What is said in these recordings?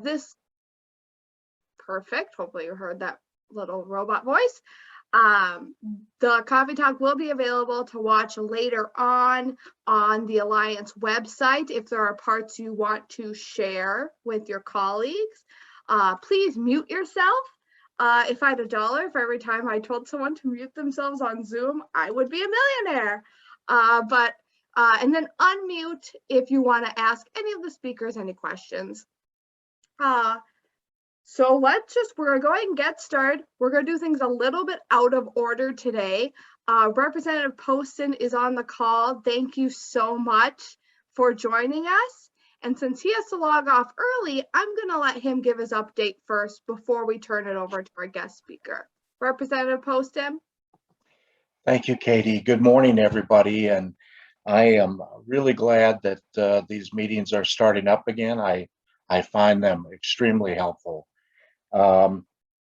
This perfect. Hopefully you heard that little robot voice. The Coffee Talk will be available to watch later on the Alliance website. If there are parts you want to share with your colleagues, please mute yourself. If I had $1 for every time I told someone to mute themselves on Zoom, I would be a millionaire. And then unmute if you want to ask any of the speakers any questions. So we're going to get started. We're going to do things a little bit out of order today. Representative Poston is on the call. Thank you so much for joining us. And since he has to log off early, I'm going to let him give his update first before we turn it over to our guest speaker. Representative Poston. Thank you, Katie. Good morning, everybody. And I am really glad that these meetings are starting up again. I find them extremely helpful.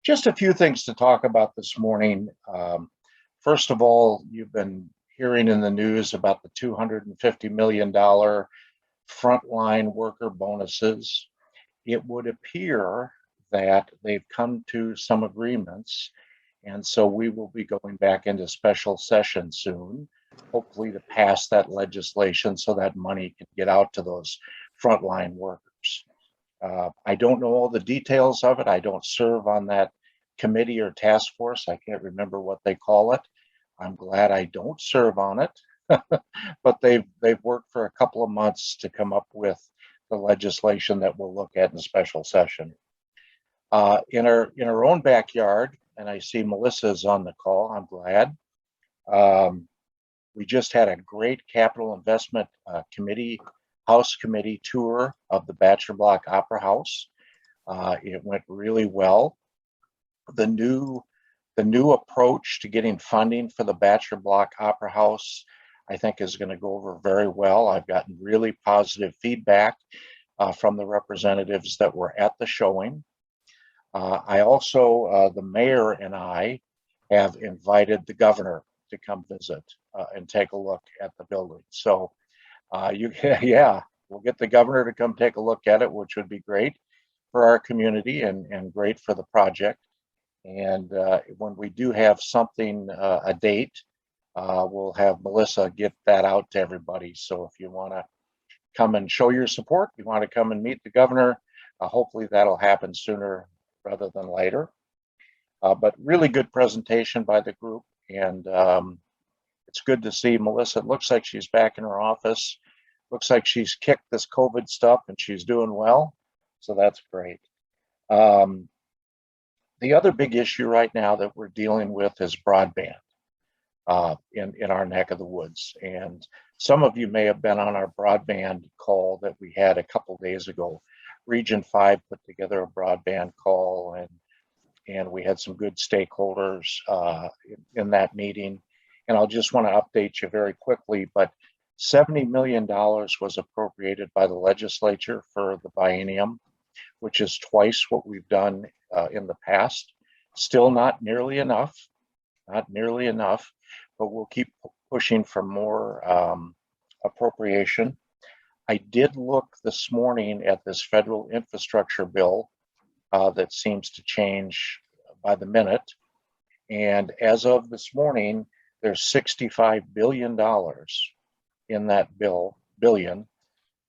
Just a few things to talk about this morning. First of all, you've been hearing in the news about the $250 million frontline worker bonuses. It would appear that they've come to some agreements, and so we will be going back into special session soon, hopefully to pass that legislation so that money can get out to those frontline workers. I don't know all the details of it. I don't serve on that committee or task force. I can't remember what they call it. I'm glad I don't serve on it. But they've worked for a couple of months to come up with the legislation that we'll look at in special session. In our own backyard, and I see Melissa's on the call, I'm glad. We just had a great capital investment House committee tour of the Bachelor Block Opera House. It went really well. The new approach to getting funding for the Bachelor Block Opera House, I think, is going to go over very well. I've gotten really positive feedback from the representatives that were at the showing. I also, the mayor and I have invited the governor to come visit and take a look at the building. So we'll get the governor to come take a look at it, which would be great for our community and great for the project. And when we do have something, a date, we'll have Melissa get that out to everybody. So if you want to come and show your support, you want to come and meet the governor, hopefully that'll happen sooner rather than later. But really good presentation by the group. And it's good to see Melissa. It looks like she's back in her office. Looks like she's kicked this COVID stuff and she's doing well. So that's great. The other big issue right now that we're dealing with is broadband in our neck of the woods. And some of you may have been on our broadband call that we had a couple days ago. Region 5 put together a broadband call, and we had some good stakeholders in that meeting. And I'll just want to update you very quickly, but $70 million was appropriated by the legislature for the biennium, which is twice what we've done in the past. Still not nearly enough, but we'll keep pushing for more appropriation. I did look this morning at this federal infrastructure bill that seems to change by the minute. And as of this morning, there's $65 billion in that billion,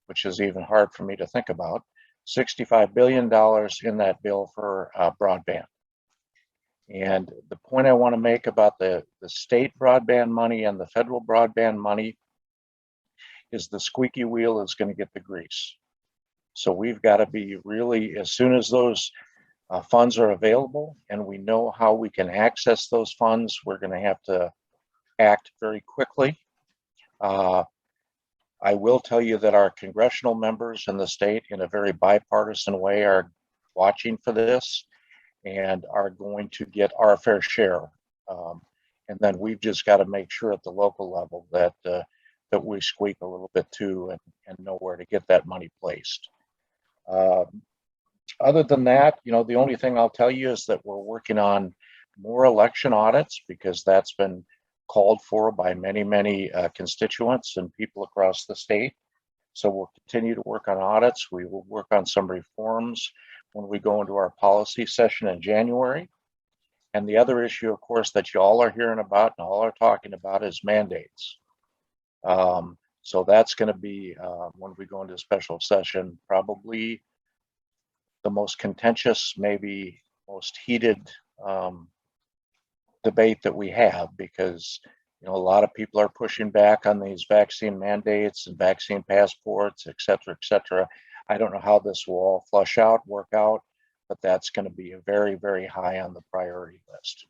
which is even hard for me to think about. $65 billion in that bill for broadband. And the point I want to make about the state broadband money and the federal broadband money is the squeaky wheel is going to get the grease. So we've got to be really, as soon as those funds are available and we know how we can access those funds, we're going to have to act very quickly. I will tell you that our congressional members in the state, in a very bipartisan way, are watching for this and are going to get our fair share. And then we've just got to make sure at the local level that that we squeak a little bit too and know where to get that money placed. Other than that, the only thing I'll tell you is that we're working on more election audits because that's been called for by many constituents and people across the state. So we'll continue to work on audits. We will work on some reforms when we go into our policy session in January. And the other issue, of course, that you all are hearing about and all are talking about is mandates. So that's going to be, when we go into special session, probably the most contentious, maybe most heated debate that we have, because a lot of people are pushing back on these vaccine mandates and vaccine passports, et cetera, et cetera. I don't know how this will all flush out, work out, but that's going to be a very, very high on the priority list.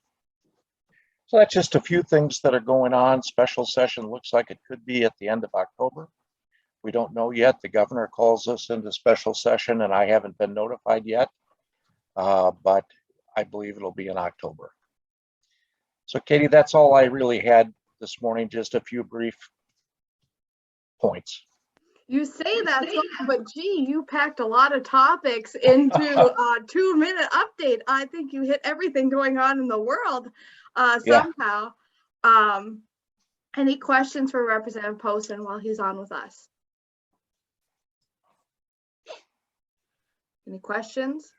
So that's just a few things that are going on. Special session looks like it could be at the end of October. We don't know yet. The governor calls us into special session and I haven't been notified yet, but I believe it'll be in October. So Katie, that's all I really had this morning, just a few brief points. You say that, but gee, you packed a lot of topics into a 2-minute update. I think you hit everything going on in the world somehow. Any questions for Representative Poston while he's on with us? Any questions?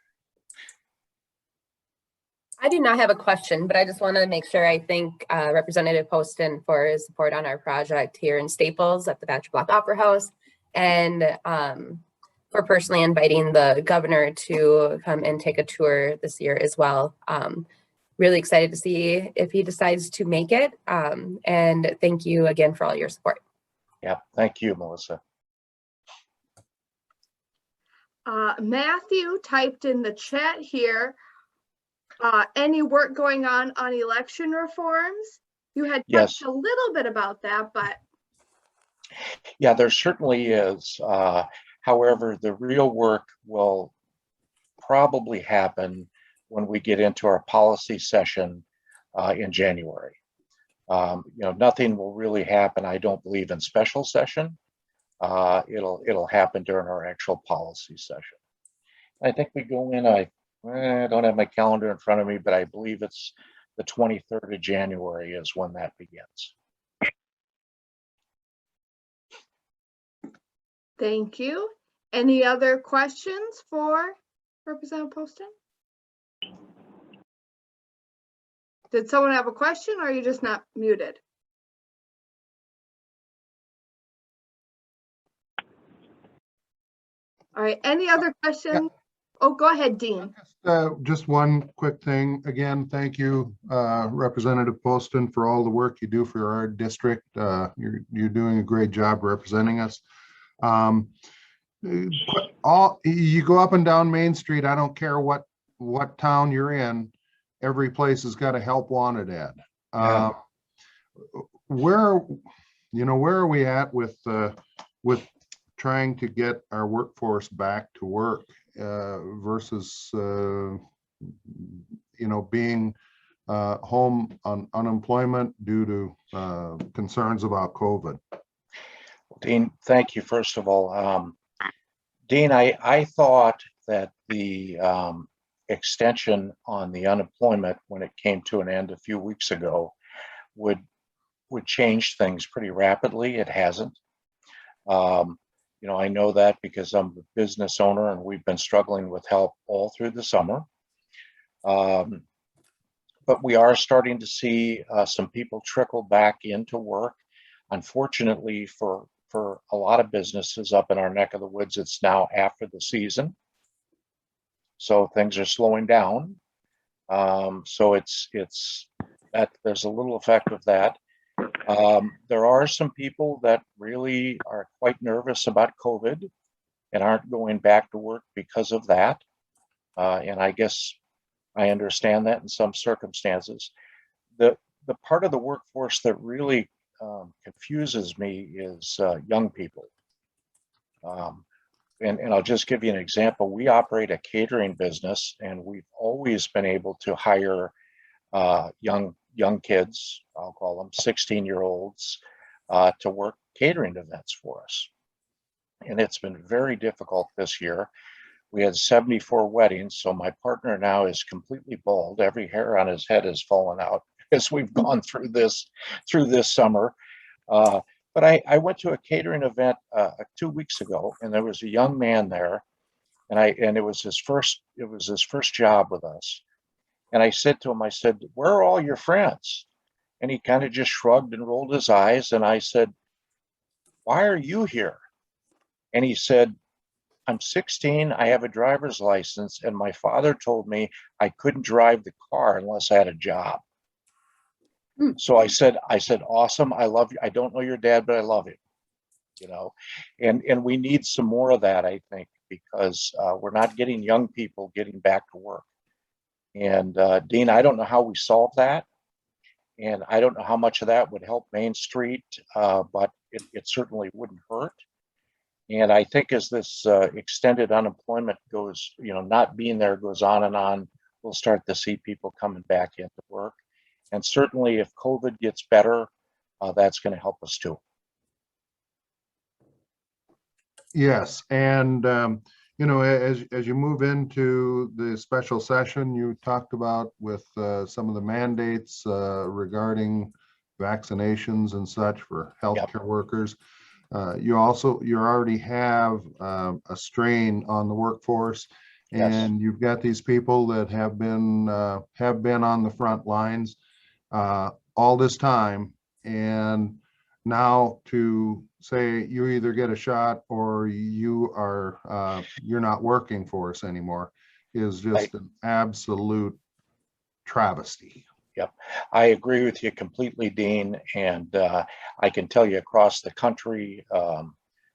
I do not have a question, but I just want to make sure I thank Representative Poston for his support on our project here in Staples at the Bachelor Block Opera House, and for personally inviting the governor to come and take a tour this year as well. Really excited to see if he decides to make it. And thank you again for all your support. Yeah, thank you, Melissa. Matthew typed in the chat here, any work going on election reforms? You had touched a little bit about that, but. Yeah, there certainly is. However, the real work will probably happen when we get into our policy session in January. Nothing will really happen, I don't believe, in special session. It'll happen during our actual policy session. I think we go in, I don't have my calendar in front of me, but I believe it's the 23rd of January is when that begins. Thank you. Any other questions for Representative Poston? Did someone have a question, or are you just not muted? All right, any other questions? Yeah. Oh, go ahead, Dean. Just one quick thing. Again, thank you, Representative Poston, for all the work you do for our district. You're doing a great job representing us. You go up and down Main Street, I don't care what town you're in, every place has got a help wanted ad. Where are we at with trying to get our workforce back to work versus being home on unemployment due to concerns about COVID? Dean, thank you. First of all, Dean, I thought that the extension on the unemployment when it came to an end a few weeks ago would change things pretty rapidly. It hasn't. I know that because I'm a business owner and we've been struggling with help all through the summer. But we are starting to see some people trickle back into work. Unfortunately, for a lot of businesses up in our neck of the woods, it's now after the season. So things are slowing down. So it's that there's a little effect of that. There are some people that really are quite nervous about COVID and aren't going back to work because of that. And I guess I understand that in some circumstances. The part of the workforce that really confuses me is young people. And I'll just give you an example. We operate a catering business and we've always been able to hire young kids, I'll call them 16-year-olds, to work catering events for us. And it's been very difficult this year. We had 74 weddings, so my partner now is completely bald. Every hair on his head has fallen out as we've gone through this summer. But I went to a catering event 2 weeks ago, and there was a young man there, and it was his first job with us. And I said to him, I said, "Where are all your friends?" And he kind of just shrugged and rolled his eyes. And I said, "Why are you here?" And he said, "I'm 16, I have a driver's license, and my father told me I couldn't drive the car unless I had a job." So I said, "Awesome, I love you. I don't know your dad, but I love you." You know, and we need some more of that, I think, because we're not getting young people getting back to work. And Dean, I don't know how we solve that. And I don't know how much of that would help Main Street, but it certainly wouldn't hurt. And I think as this extended unemployment goes, not being there goes on and on, we'll start to see people coming back into work. And certainly if COVID gets better, that's going to help us too. Yes, and as you move into the special session, you talked about with some of the mandates regarding vaccinations and such for healthcare workers. You already have a strain on the workforce, and you've got these people that have been on the front lines all this time, and now to say you either get a shot or you're not working for us anymore is just an absolute travesty. Yep, I agree with you completely, Dean. And I can tell you across the country,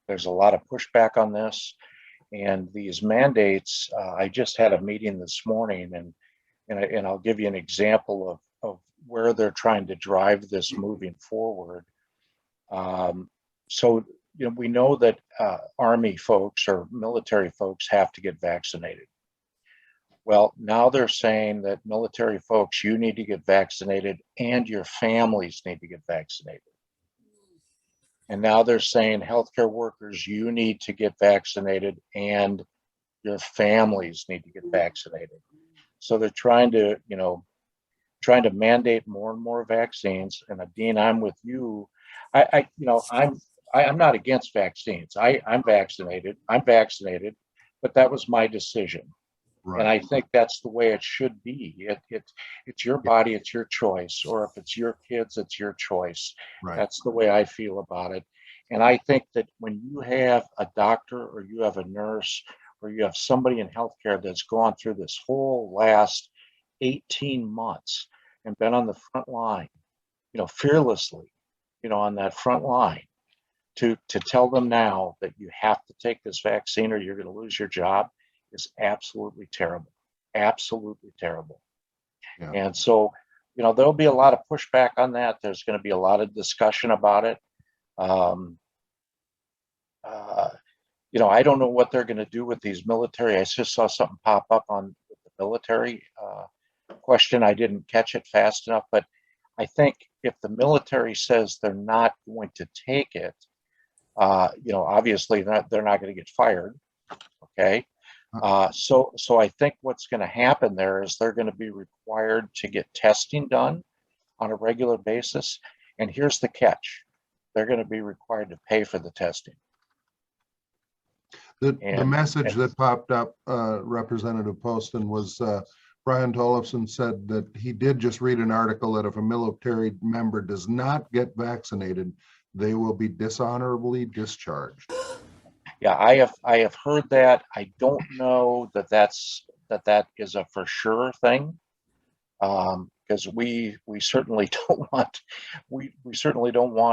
there's a lot of pushback on this. And these mandates, I just had a meeting this morning, and I'll give you an example of where they're trying to drive this moving forward. So we know that Army folks or military folks have to get vaccinated. Well, now they're saying that military folks, you need to get vaccinated and your families need to get vaccinated. And now they're saying healthcare workers, you need to get vaccinated and your families need to get vaccinated. So they're trying to mandate more and more vaccines. And Dean, I'm with you. I'm not against vaccines. I'm vaccinated, but that was my decision. Right. And I think that's the way it should be. It's your body, it's your choice, or if it's your kids, it's your choice. Right. That's the way I feel about it. And I think that when you have a doctor or you have a nurse or you have somebody in healthcare that's gone through this whole last 18 months and been on the front line, fearlessly, on that front line, to tell them now that you have to take this vaccine or you're going to lose your job is absolutely terrible. Absolutely terrible. Yeah. And so, there'll be a lot of pushback on that. There's going to be a lot of discussion about it. I don't know what they're going to do with these military. I just saw something pop up on the military question. I didn't catch it fast enough, but I think if the military says they're not going to take it, obviously they're not going to get fired. Okay. So I think what's going to happen there is they're going to be required to get testing done on a regular basis. And here's the catch. They're going to be required to pay for the testing. The message that popped up, Representative Poston, was Brian Tollefson said that he did just read an article that if a military member does not get vaccinated, they will be dishonorably discharged. Yeah, I have heard that. I don't know that is a for sure thing, because we certainly don't want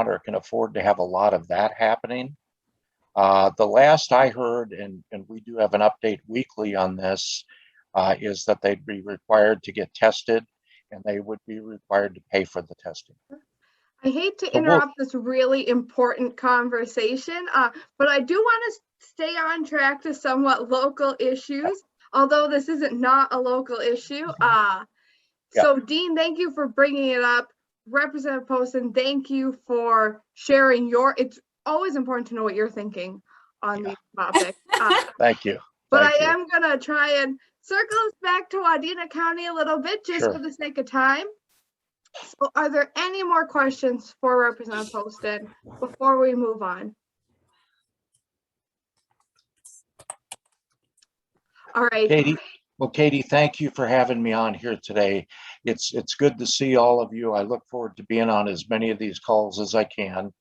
or can afford to have a lot of that happening. The last I heard, and we do have an update weekly on this, is that they'd be required to get tested and they would be required to pay for the testing. I hate to interrupt this really important conversation, but I do want to stay on track to somewhat local issues, although this isn't not a local issue. So Dean, thank you for bringing it up. Representative Poston, thank you for sharing it's always important to know what you're thinking on these topics. Thank you. But I am going to try and circle us back to Wadena County a little bit just for the sake of time. So are there any more questions for Representative Poston before we move on? All right. Katie, well, Katie, thank you for having me on here today. It's good to see all of you. I look forward to being on as many of these calls as I can.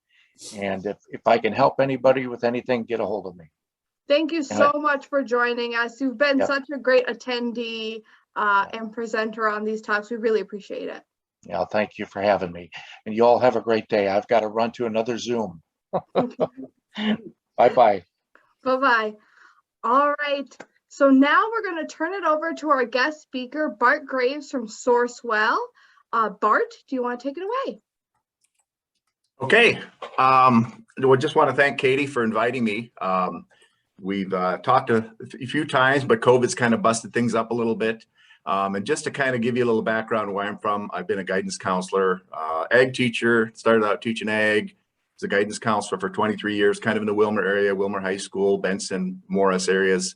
And if I can help anybody with anything, get a hold of me. Thank you And so much for joining us. You've been Yep. such a great attendee and presenter on these talks. We really appreciate it. Yeah, thank you for having me. And you all have a great day. I've got to run to another Zoom. Bye-bye. Bye-bye. All right. So now we're going to turn it over to our guest speaker, Bart Graves from Sourcewell. Bart, do you want to take it away? Okay. I just want to thank Katie for inviting me. We've talked a few times, but COVID's kind of busted things up a little bit. And just to kind of give you a little background where I'm from, I've been a guidance counselor, ag teacher, started out teaching ag, was a guidance counselor for 23 years, kind of in the Wilmer area, Wilmer High School, Benson, Morris areas.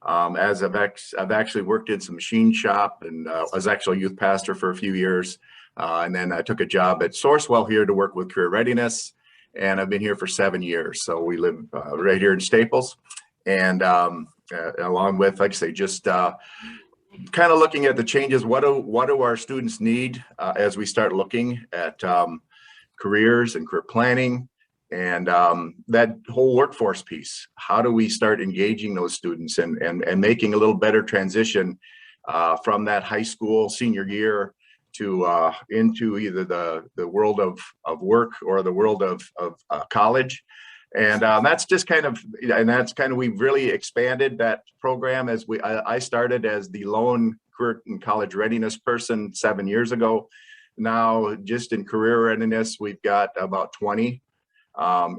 As I've actually worked in some machine shop and I was actually a youth pastor for a few years. And then I took a job at Sourcewell here to work with career readiness. And I've been here for 7 years. So we live right here in Staples. And along with, like I say, just kind of looking at the changes, what do our students need as we start looking at careers and career planning and that whole workforce piece. How do we start engaging those students and making a little better transition from that high school senior year to into either the world of work or the world of college. And that's just kind of, we've really expanded that program as I started as the lone career and college readiness person 7 years ago. Now, just in career readiness, we've got about 20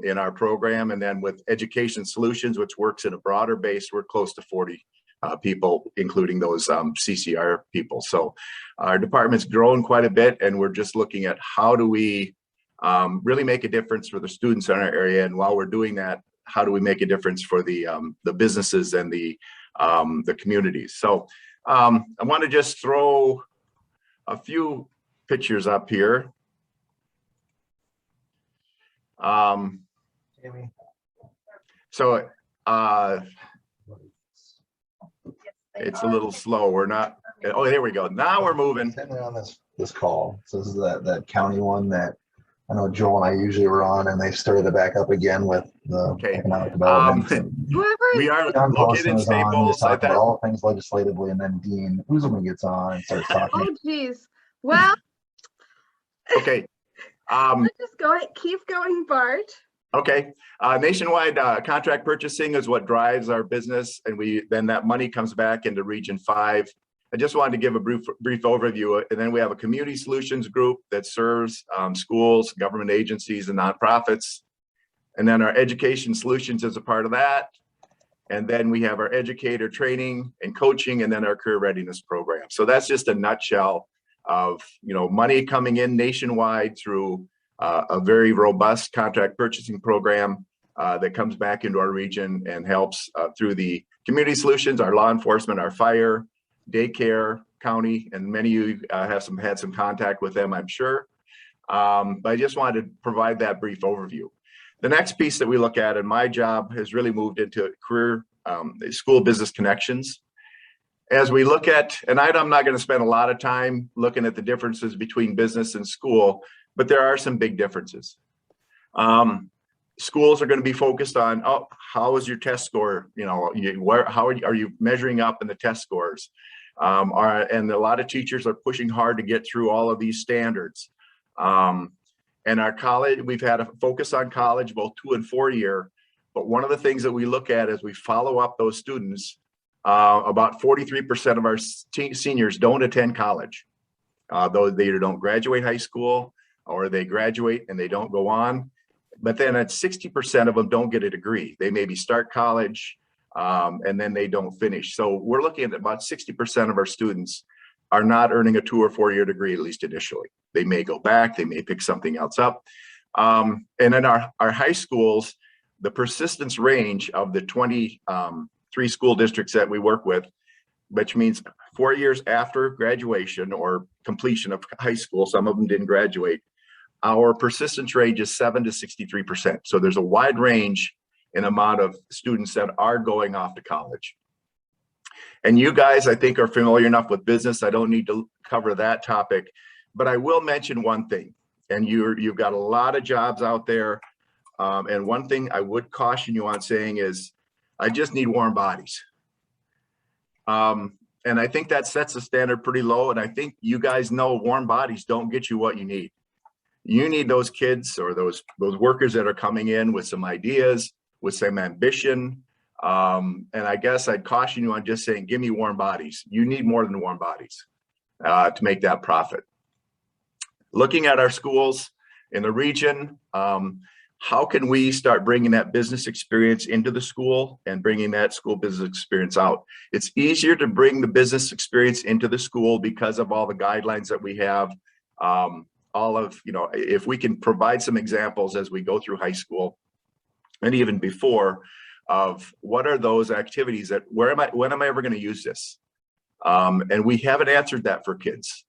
in our program. And then with Education Solutions, which works in a broader base, we're close to 40 people, including those CCR people. So our department's grown quite a bit, and we're just looking at how do we really make a difference for the students in our area. And while we're doing that, how do we make a difference for the businesses and the communities? So I want to just throw a few pictures up here. So it's a little slow. We're not. Oh, there we go. Now we're moving. On this call. So this is that county one that I know Joel and I usually were on, and they started it back up again with the economic development. We are John located in Poston was on, he was Staples. talking about all things legislatively, and then Dean Uzman gets on and starts talking. Oh, geez. Well, Okay. let's just go ahead. Keep going, Bart. Okay. Nationwide contract purchasing is what drives our business, and then that money comes back into Region 5. I just wanted to give a brief overview, and then we have a community solutions group that serves schools, government agencies, and nonprofits. And then our education solutions is a part of that. And then we have our educator training and coaching, and then our career readiness program. So that's just a nutshell of money coming in nationwide through a very robust contract purchasing program that comes back into our region and helps through the community solutions, our law enforcement, our fire, daycare, county, and many of you have had some contact with them, I'm sure. But I just wanted to provide that brief overview. The next piece that we look at, and my job has really moved into career school business connections. As we look at, and I'm not going to spend a lot of time looking at the differences between business and school, but there are some big differences. Schools are going to be focused on, how is your test score? How are you measuring up in the test scores? And a lot of teachers are pushing hard to get through all of these standards. And our college, we've had a focus on college, both 2 and 4 year. But one of the things that we look at as we follow up those students, about 43% of our seniors don't attend college. Though they either don't graduate high school or they graduate and they don't go on. But then at 60% of them don't get a degree. They maybe start college and then they don't finish. So we're looking at about 60% of our students are not earning a 2 or 4 year degree, at least initially. They may go back, they may pick something else up. And in our high schools, the persistence range of the 23 school districts that we work with, which means 4 years after graduation or completion of high school, some of them didn't graduate, our persistence rate is 7 to 63%. So there's a wide range in amount of students that are going off to college. And you guys, I think, are familiar enough with business. I don't need to cover that topic, but I will mention one thing. And you've got a lot of jobs out there. And one thing I would caution you on saying is, I just need warm bodies. And I think that sets the standard pretty low. And I think you guys know warm bodies don't get you what you need. You need those kids or those workers that are coming in with some ideas, with some ambition. And I guess I'd caution you on just saying, give me warm bodies. You need more than warm bodies to make that profit. Looking at our schools in the region, how can we start bringing that business experience into the school and bringing that school business experience out? It's easier to bring the business experience into the school because of all the guidelines that we have. If we can provide some examples as we go through high school and even before of what are those activities that, when am I ever going to use this? And we haven't answered that for kids.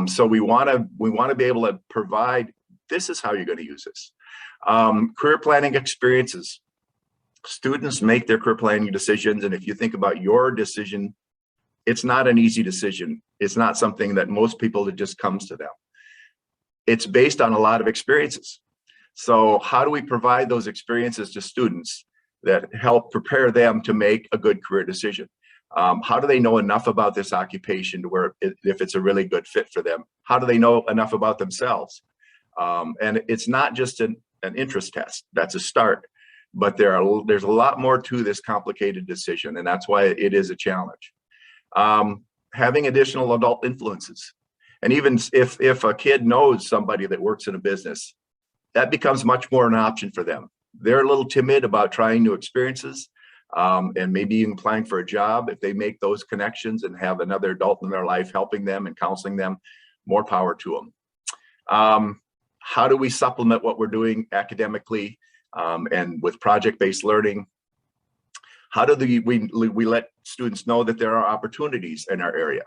So we want to be able to provide, this is how you're going to use this. Career planning experiences. Students make their career planning decisions. And if you think about your decision, it's not an easy decision. It's not something that most people, it just comes to them. It's based on a lot of experiences. So how do we provide those experiences to students that help prepare them to make a good career decision? How do they know enough about this occupation to where if it's a really good fit for them? How do they know enough about themselves? And it's not just an interest test. That's a start, but there's a lot more to this complicated decision, and that's why it is a challenge. Having additional adult influences. And even if a kid knows somebody that works in a business, that becomes much more an option for them. They're a little timid about trying new experiences and maybe even applying for a job. If they make those connections and have another adult in their life helping them and counseling them, more power to them. How do we supplement what we're doing academically and with project-based learning? How do we let students know that there are opportunities in our area?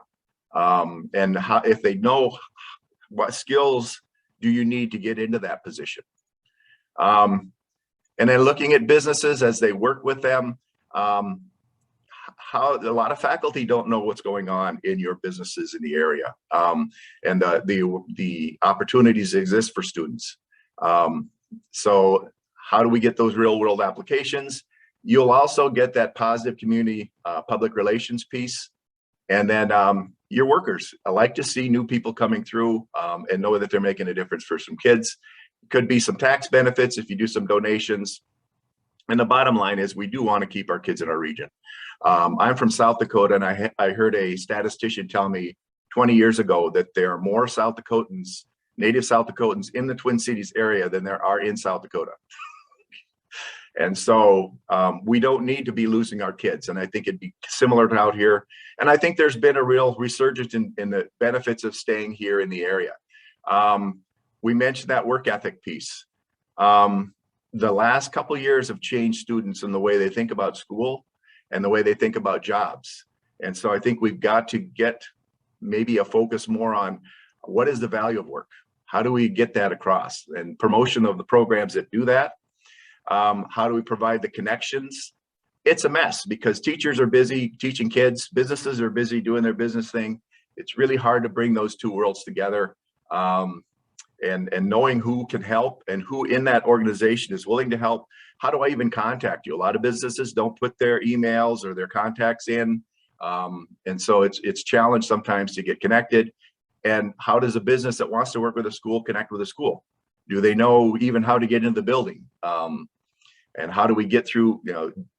And how, if they know what skills do you need to get into that position? And then looking at businesses as they work with them, how a lot of faculty don't know what's going on in your businesses in the area, and the opportunities exist for students. So how do we get those real world applications? You'll also get that positive community public relations piece. And then your workers. I like to see new people coming through and know that they're making a difference for some kids. Could be some tax benefits if you do some donations. And the bottom line is we do want to keep our kids in our region. I'm from South Dakota, and I heard a statistician tell me 20 years ago that there are more South Dakotans, native South Dakotans in the Twin Cities area than there are in South Dakota. And so we don't need to be losing our kids. And I think it'd be similar to out here. And I think there's been a real resurgence in the benefits of staying here in the area. We mentioned that work ethic piece. The last couple of years have changed students in the way they think about school and the way they think about jobs. And so I think we've got to get maybe a focus more on what is the value of work? How do we get that across? And promotion of the programs that do that. How do we provide the connections? It's a mess because teachers are busy teaching kids, businesses are busy doing their business thing. It's really hard to bring those two worlds together. And knowing who can help and who in that organization is willing to help. How do I even contact you? A lot of businesses don't put their emails or their contacts in. And so it's challenged sometimes to get connected. And how does a business that wants to work with a school connect with a school? Do they know even how to get into the building? And how do we get through,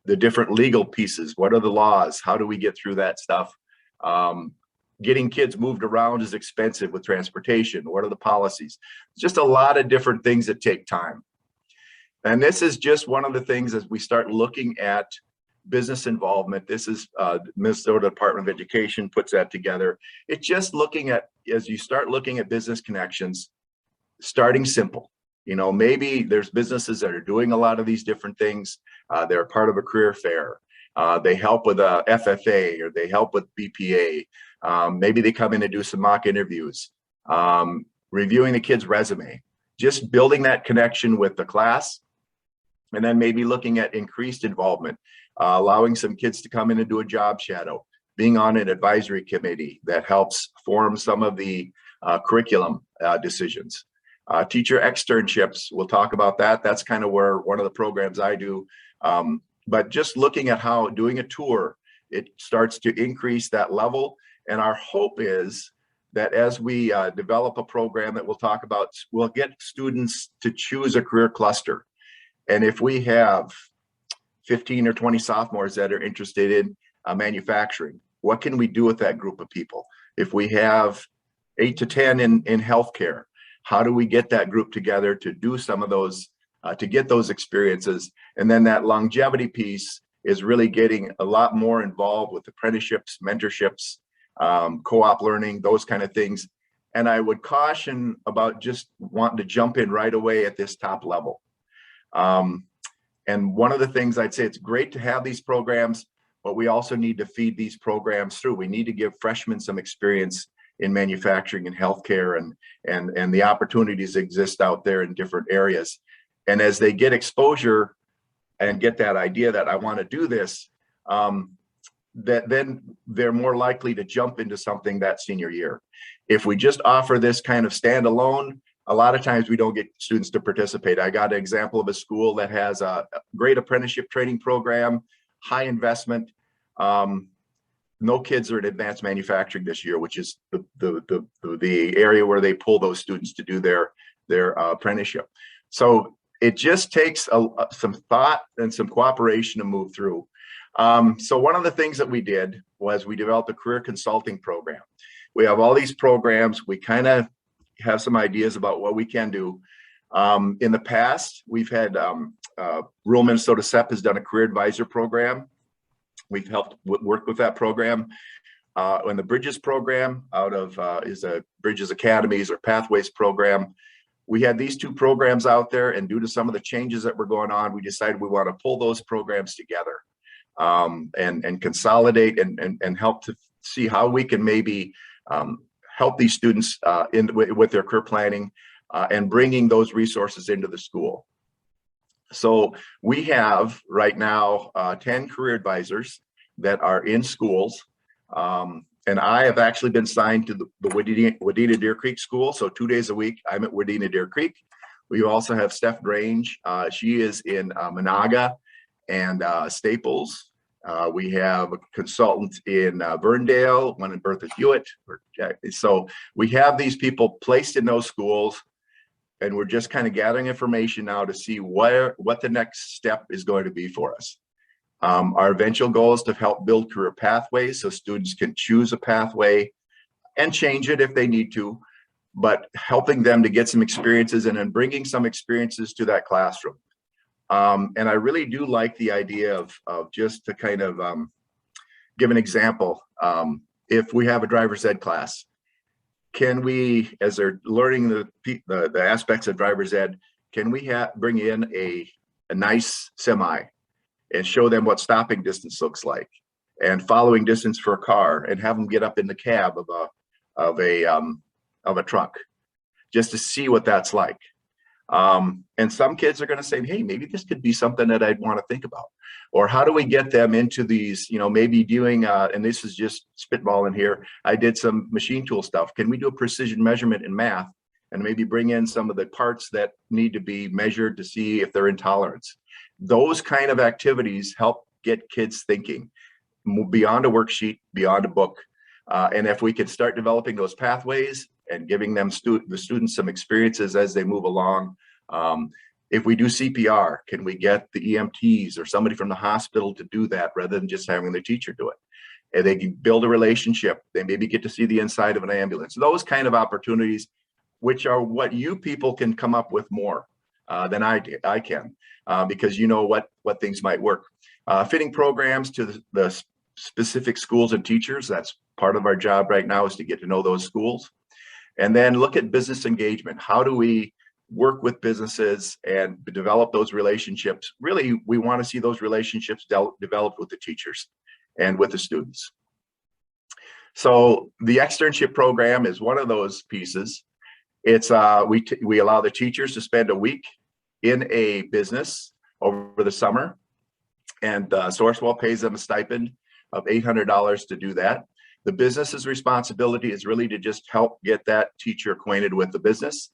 the different legal pieces? What are the laws? How do we get through that stuff? Getting kids moved around is expensive with transportation. What are the policies? Just a lot of different things that take time. And this is just one of the things as we start looking at business involvement. This is Minnesota Department of Education puts that together. It's just looking at, as you start looking at business connections, starting simple. Maybe there's businesses that are doing a lot of these different things. They're part of a career fair. They help with a FFA, or they help with BPA. Maybe they come in and do some mock interviews, reviewing the kid's resume, just building that connection with the class. And then maybe looking at increased involvement, allowing some kids to come in and do a job shadow, being on an advisory committee that helps form some of the curriculum decisions. Teacher externships, we'll talk about that. That's kind of where one of the programs I do. But just looking at how doing a tour, it starts to increase that level. And our hope is that as we develop a program that we'll talk about, we'll get students to choose a career cluster. And if we have 15 or 20 sophomores that are interested in manufacturing, what can we do with that group of people? If we have 8 to 10 in healthcare, how do we get that group together to do some of those, to get those experiences? And then that longevity piece is really getting a lot more involved with apprenticeships, mentorships, co-op learning, those kind of things. And I would caution about just wanting to jump in right away at this top level. And one of the things I'd say, it's great to have these programs, but we also need to feed these programs through. We need to give freshmen some experience in manufacturing and healthcare, and the opportunities exist out there in different areas. And as they get exposure and get that idea that I want to do this, that then they're more likely to jump into something that senior year. If we just offer this kind of standalone, a lot of times we don't get students to participate. I got an example of a school that has a great apprenticeship training program, high investment. No kids are in advanced manufacturing this year, which is the area where they pull those students to do their apprenticeship. So it just takes some thought and some cooperation to move through. So one of the things that we did was we developed a career consulting program. We have all these programs. We kind of have some ideas about what we can do. In the past, we've had rural Minnesota SEP has done a career advisor program. We've helped work with that program. And the Bridges program out of is a Bridges Academies or Pathways program. We had these two programs out there, and due to some of the changes that were going on, we decided we want to pull those programs together and consolidate and help to see how we can maybe help these students with their career planning and bringing those resources into the school. So we have right now 10 career advisors that are in schools. And I have actually been signed to the Wadena Deer Creek School. So 2 days a week, I'm at Wadena Deer Creek. We also have Steph Grange. She is in Monaga and Staples. We have a consultant in Verndale, one in Bertha Hewitt. So we have these people placed in those schools, and we're just kind of gathering information now to see what the next step is going to be for us. Our eventual goal is to help build career pathways so students can choose a pathway and change it if they need to, but helping them to get some experiences and then bringing some experiences to that classroom. And I really do like the idea of just to kind of give an example. If we have a driver's ed class, can we, as they're learning the aspects of driver's ed, can we bring in a nice semi and show them what stopping distance looks like and following distance for a car, and have them get up in the cab of a truck just to see what that's like. And some kids are going to say, hey, maybe this could be something that I'd want to think about. Or how do we get them into these, maybe doing, and this is just spitballing here, I did some machine tool stuff. Can we do a precision measurement in math and maybe bring in some of the parts that need to be measured to see if they're in tolerance? Those kind of activities help get kids thinking beyond a worksheet, beyond a book. And if we could start developing those pathways and giving them the students some experiences as they move along. If we do CPR, can we get the EMTs or somebody from the hospital to do that rather than just having the teacher do it? And they can build a relationship. They maybe get to see the inside of an ambulance. Those kind of opportunities, which are what you people can come up with more than I can, because you know what things might work. Fitting programs to the specific schools and teachers. That's part of our job right now, is to get to know those schools. And then look at business engagement. How do we work with businesses and develop those relationships. Really, we want to see those relationships developed with the teachers and with the students. So the externship program is one of those pieces. It's we allow the teachers to spend a week in a business over the summer, and Sourcewell pays them a stipend of $800 to do that. The business's responsibility is really to just help get that teacher acquainted with the business.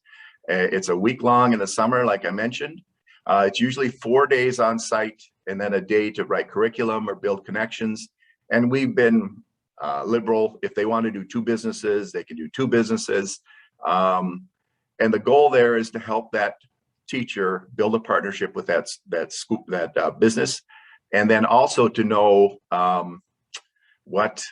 It's a week long in the summer, like I mentioned. It's usually 4 days on site and then a day to write curriculum or build connections. And we've been liberal. If they want to do 2 businesses, they can do 2 businesses. And the goal there is to help that teacher build a partnership with that business, and then also to know what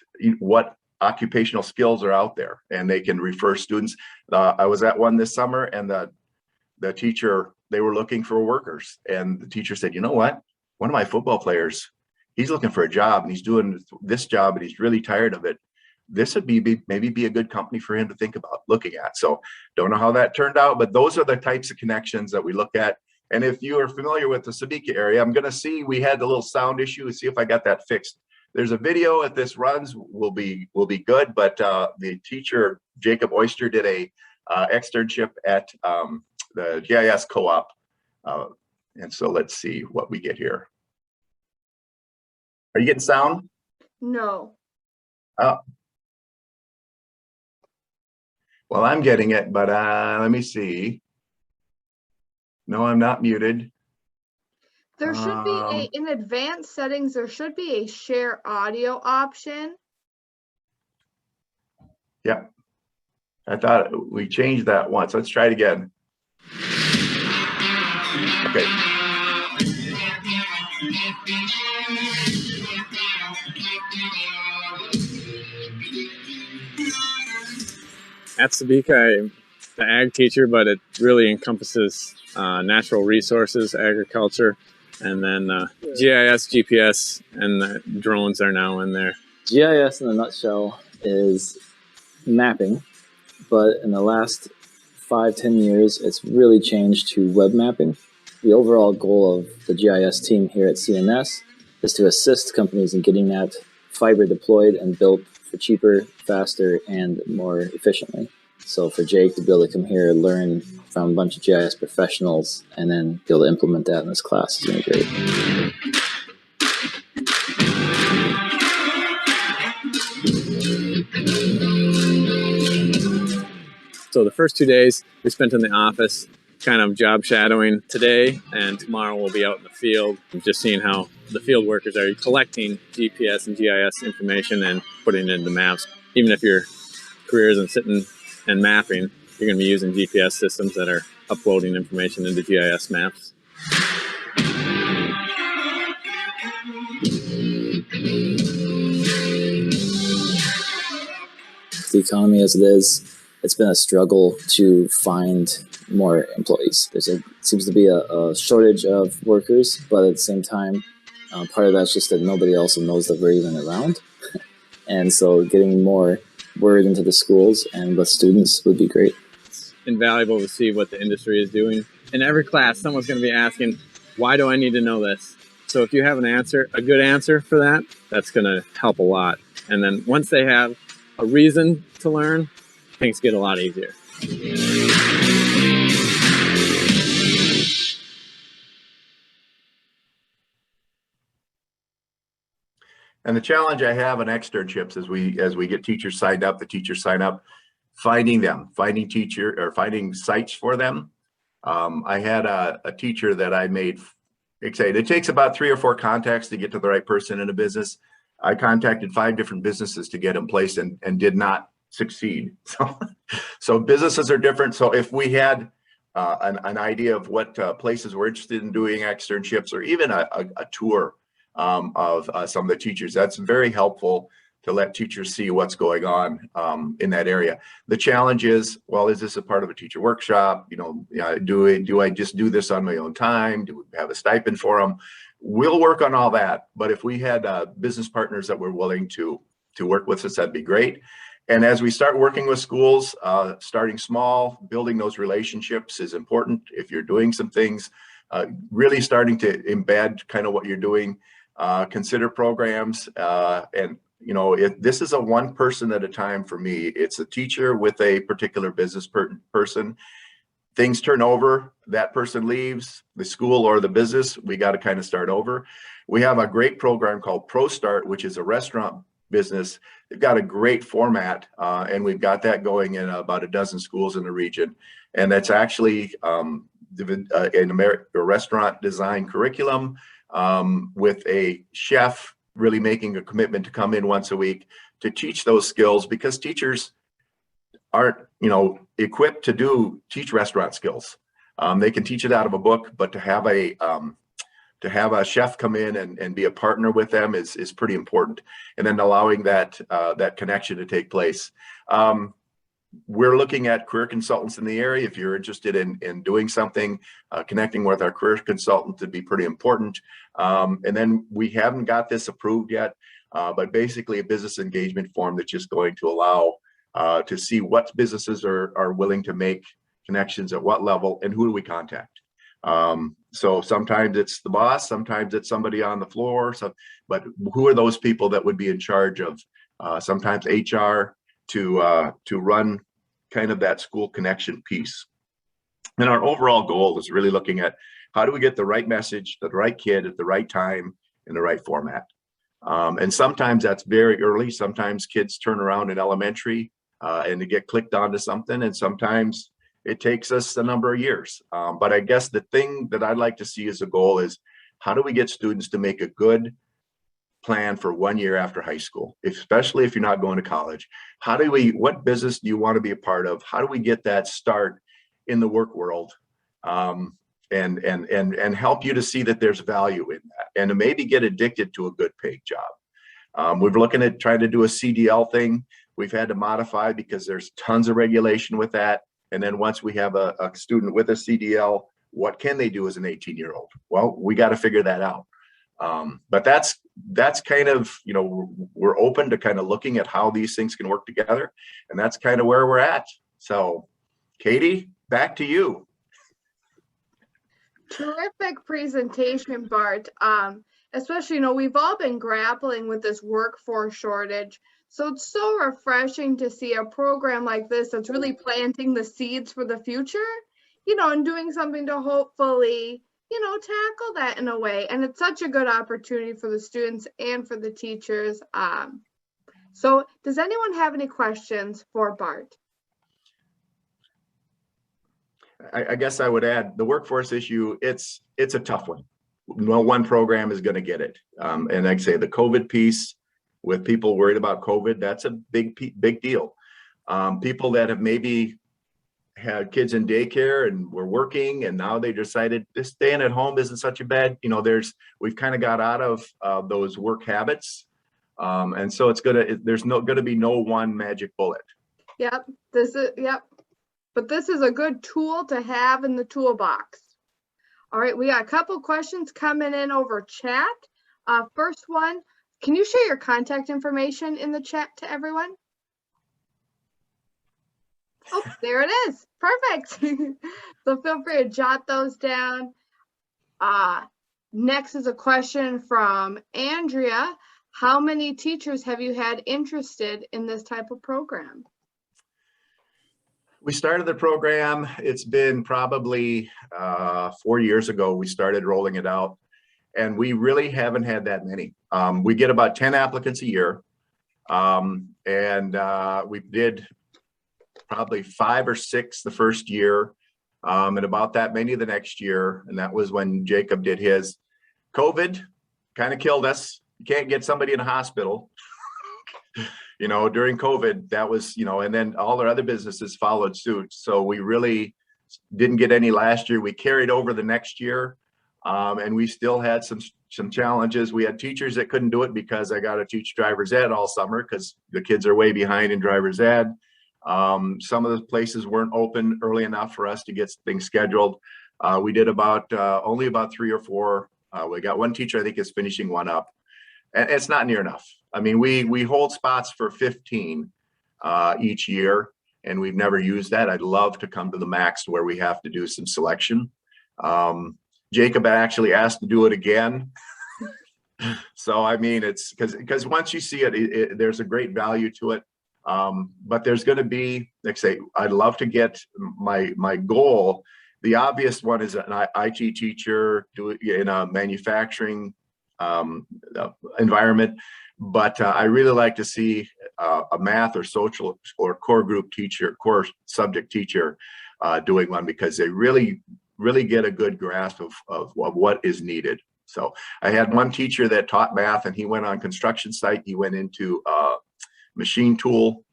occupational skills are out there, and they can refer students. I was at one this summer, and the teacher, they were looking for workers, and the teacher said, you know what, one of my football players, he's looking for a job, and he's doing this job, and he's really tired of it. This would maybe be a good company for him to think about looking at. So don't know how that turned out, but those are the types of connections that we look at. And if you are familiar with the Sabika area, I'm going to see, we had a little sound issue, see if I got that fixed. There's a video, if this runs, will be good. But the teacher, Jacob Oyster, did a externship at the GIS co-op. And so let's see what we get here. Are you getting sound? No. Oh. Well, I'm getting it, but let me see. No, I'm not muted. There should be in advanced settings, there should be a share audio option. Yep. I thought we changed that once. Let's try it again. Okay. At Sabika, I'm the ag teacher, but it really encompasses natural resources, agriculture, and then GIS, GPS, and the drones are now in there. GIS in a nutshell is mapping, but in the last 5-10 years, it's really changed to web mapping. The overall goal of the GIS team here at CNS is to assist companies in getting that fiber deployed and built for cheaper, faster, and more efficiently. So for Jake to be able to come here, learn from a bunch of GIS professionals, and then be able to implement that in this class is going to be great. So the first 2 days we spent in the office, kind of job shadowing. Today and tomorrow we'll be out in the field, just seeing how the field workers are collecting GPS and GIS information and putting it into maps. Even if your career isn't sitting and mapping, you're going to be using GPS systems that are uploading information into GIS maps. The economy as it is, it's been a struggle to find more employees. Seems to be a shortage of workers, but at the same time, part of that's just that nobody else knows that we're even around. And so getting more word into the schools and with students would be great. It's invaluable to see what the industry is doing. In every class, someone's going to be asking, why do I need to know this? So if you have an answer, a good answer for that, that's going to help a lot. And then once they have a reason to learn, things get a lot easier. And the challenge I have in externships is as we get teachers signed up, the teachers sign up, finding sites for them. I had a teacher that I made excited. It takes about 3 or 4 contacts to get to the right person in a business. I contacted 5 different businesses to get them placed and did not succeed. So businesses are different. So if we had an idea of what places we're interested in doing externships, or even a tour of some of the teachers, that's very helpful to let teachers see what's going on in that area. The challenge is, well, is this a part of a teacher workshop? Do I just do this on my own time? Do we have a stipend for them? We'll work on all that. But if we had business partners that were willing to work with us, that'd be great. And as we start working with schools, starting small, building those relationships is important. If you're doing some things, really starting to embed kind of what you're doing, consider programs. And, you know, this is a one person at a time for me. It's a teacher with a particular business person. Things turn over, that person leaves, the school or the business, we got to kind of start over. We have a great program called Pro Start, which is a restaurant business. They've got a great format, and we've got that going in about a dozen schools in the region. And that's actually a restaurant design curriculum with a chef really making a commitment to come in once a week to teach those skills, because teachers aren't, you know, equipped to teach restaurant skills. They can teach it out of a book, but to have a chef come in and be a partner with them is pretty important. And then allowing that connection to take place. We're looking at career consultants in the area. If you're interested in doing something, connecting with our career consultant would be pretty important. And then we haven't got this approved yet, but basically a business engagement form that's just going to allow to see what businesses are willing to make connections at what level and who do we contact. So sometimes it's the boss, sometimes it's somebody on the floor. But who are those people that would be in charge of sometimes HR to run kind of that school connection piece. And our overall goal is really looking at how do we get the right message, the right kid at the right time in the right format. And sometimes that's very early. Sometimes kids turn around in elementary and they get clicked onto something, and sometimes it takes us a number of years. But I guess the thing that I'd like to see as a goal is how do we get students to make a good plan for 1 year after high school, especially if you're not going to college? What business do you want to be a part of? How do we get that start in the work world? And help you to see that there's value in that, and to maybe get addicted to a good paid job. We're looking at trying to do a CDL thing. We've had to modify because there's tons of regulation with that. And then once we have a student with a CDL, what can they do as an 18-year-old? Well, we got to figure that out. But that's kind of, you know, we're open to kind of looking at how these things can work together. And that's kind of where we're at. So, Katie, back to you. Terrific presentation, Bart. Especially, you know, we've all been grappling with this workforce shortage. So it's so refreshing to see a program like this that's really planting the seeds for the future, you know, and doing something to hopefully, you know, tackle that in a way. And it's such a good opportunity for the students and for the teachers. So does anyone have any questions for Bart? I guess I would add the workforce issue. It's a tough one. No one program is going to get it. And like I say, the COVID piece, with people worried about COVID, that's a big deal. People that have maybe had kids in daycare and were working, and now they decided this staying at home isn't such a bad, you know, we've kind of got out of those work habits. And so there's gonna be no one magic bullet. Yep. But this is a good tool to have in the toolbox. All right, we got a couple questions coming in over chat. First one, can you share your contact information in the chat to everyone? Oh, there it is. Perfect. So feel free to jot those down. Next is a question from Andrea. How many teachers have you had interested in this type of program? We started the program, it's been probably 4 years ago, we started rolling it out, and we really haven't had that many. We get about 10 applicants a year, and we did probably 5 or 6 the first year, and about that many the next year, and that was when Jacob did his. COVID kind of killed us. You can't get somebody in a hospital. You know, during COVID, that was, you know, and then all our other businesses followed suit. So we really didn't get any last year. We carried over the next year, and we still had some challenges. We had teachers that couldn't do it because I got to teach driver's ed all summer because the kids are way behind in driver's ed. Some of the places weren't open early enough for us to get things scheduled. We did only about 3 or 4. We got one teacher, I think, is finishing one up. And it's not near enough. I mean, we hold spots for 15, each year, and we've never used that. I'd love to come to the max where we have to do some selection. Jacob actually asked to do it again. So, I mean, it's because once you see it, there's a great value to it. But there's going to be, like I say, I'd love to get my goal. The obvious one is an IT teacher in a manufacturing environment. But I really like to see a math or social or core group teacher, core subject teacher doing one, because they really get a good grasp of what is needed. So I had one teacher that taught math, and he went on construction site. He went into machine tool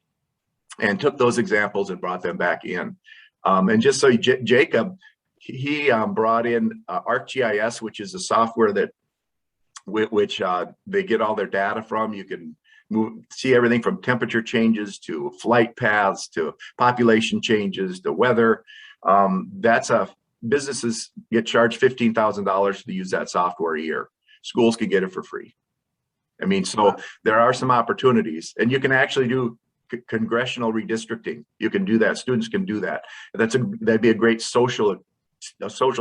and took those examples and brought them back in. And just so Jacob, he brought in ArcGIS, which is a software that which they get all their data from. You can see everything from temperature changes to flight paths to population changes to weather. Businesses get charged $15,000 to use that software a year. Schools can get it for free. I mean, so there are some opportunities, and you can actually do congressional redistricting. You can do that. Students can do that. That'd be a great social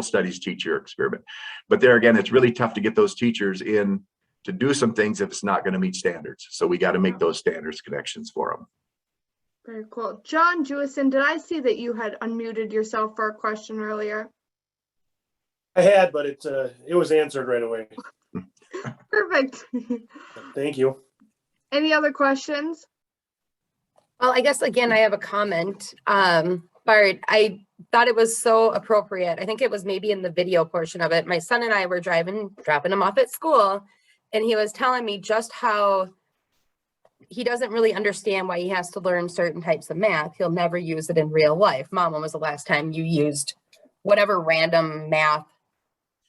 studies teacher experiment. But there again, it's really tough to get those teachers in to do some things if it's not going to meet standards. So we got to make those standards connections for them. Very cool. John Jewison, did I see that you had unmuted yourself for a question earlier? I had, but it was answered right away. Perfect. Thank you. Any other questions? Well, I guess, again, I have a comment. Bart, I thought it was so appropriate. I think it was maybe in the video portion of it. My son and I were dropping him off at school, and he was telling me just how he doesn't really understand why he has to learn certain types of math. He'll never use it in real life. Mom, when was the last time you used whatever random math